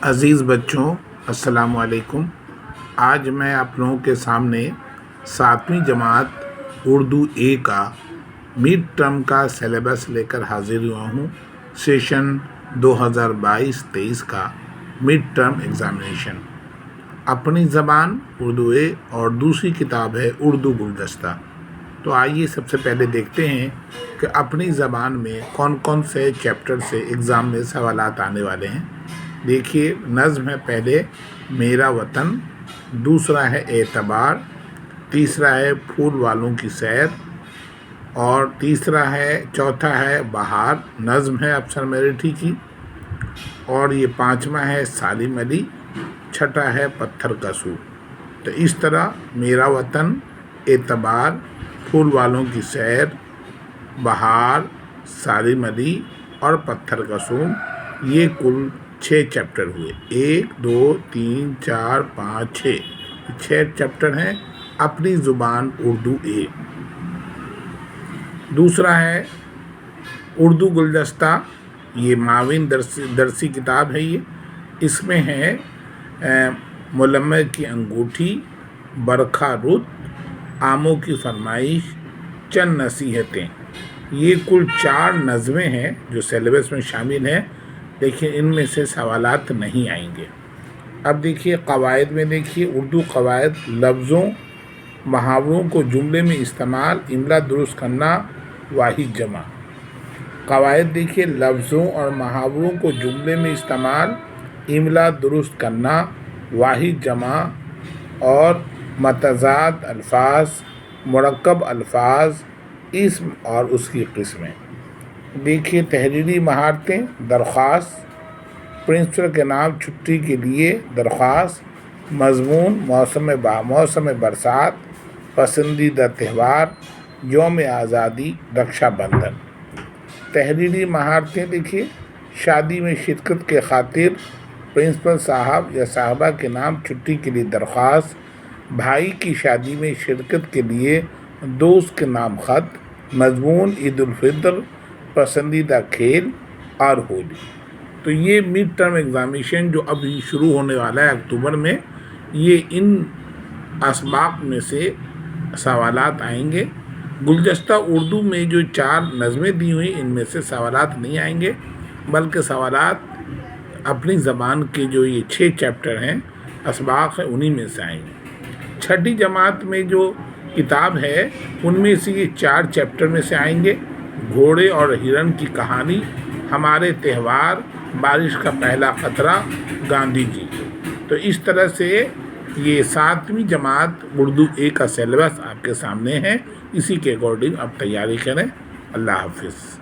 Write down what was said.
عزیز بچوں، السلام علیکم۔ آج میں آپ لوگوں کے سامنے 7ویں جماعت اردو اے کا مڈ ٹرم کا سلیبس لے کر حاضر ہوا ہوں۔ سیشن 2022-23 کا مڈ ٹرم ایگزامینیشن، اپنی زبان اردو اے اور دوسری کتاب ہے اردو گلدستہ۔ تو آئیے سب سے پہلے دیکھتے ہیں کہ اپنی زبان میں کون کون سے چیپٹر سے ایگزام میں سوالات آنے والے ہیں۔ دیکھیے، نظم ہے پہلے میرا وطن، دوسرا ہے اعتبار، تیسرا ہے پھول والوں کی سیر، اور چوتھا ہے بہار، نظم ہے افسر میرٹھی کی، اور یہ 5واں ہے سالم علی، چھٹا ہے پتھر کا سو۔ تو اس طرح میرا وطن، اعتبار، پھول والوں کی سیر، بہار، سالم علی اور پتھر کا سوم، یہ کل 6 چیپٹر ہوئے۔ 1 2 3 4 5 6 چیپٹر ہیں اپنی زبان اردو اے۔ دوسرا ہے اردو گلدستہ، یہ معاون درسی کتاب ہے۔ اس میں ہے ملمح کی انگوٹھی، برکھا رت، آموں کی فرمائش، چند نصیحتیں۔ یہ کل 4 نظمیں ہیں جو سیلیبس میں شامل ہیں، لیکن ان میں سے سوالات نہیں آئیں گے۔ اب دیکھیے قواعد میں، دیکھیے اردو قواعد: لفظوں محاوروں کو جملے میں استعمال، املا درست کرنا، واحد جمع۔ قواعد دیکھیے: لفظوں اور محاوروں کو جملے میں استعمال، املا درست کرنا، واحد جمع اور متضاد الفاظ، مرکب الفاظ، اسم اور اس کی قسمیں۔ دیکھیے تحریری مہارتیں: درخواست، پرنسپل کے نام چھٹی کے لیے درخواست، مضمون موسم برسات، پسندیدہ تہوار، یوم آزادی، رکشا بندھن۔ تحریری مہارتیں دیکھیے: شادی میں شرکت کے خاطر پرنسپل صاحب یا صاحبہ کے نام چھٹی کے لیے درخواست، بھائی کی شادی میں شرکت کے لیے دوست کے نام خط، مضمون عید الفطر، پسندیدہ کھیل اور ہولی۔ تو یہ مڈ ٹرم ایگزامینیشن جو ابھی شروع ہونے والا ہے اکتوبر میں، یہ ان اسباق میں سے سوالات آئیں گے۔ گلدستہ اردو میں جو 4 نظمیں دی ہوئی، ان میں سے سوالات نہیں آئیں گے، بلکہ سوالات اپنی زبان کے جو یہ 6 چیپٹر ہیں، اسباق ہیں، انہی میں سے آئیں گے۔ چھٹی جماعت میں جو کتاب ہے، ان میں سے یہ 4 چیپٹر میں سے آئیں گے: گھوڑے اور ہرن کی کہانی، ہمارے تہوار، بارش کا پہلا قطرہ، گاندھی جی۔ تو اس طرح سے یہ 7ویں جماعت اردو اے کا سیلیبس آپ کے سامنے ہے۔ اسی کے اکارڈنگ آپ تیاری کریں۔ اللہ حافظ۔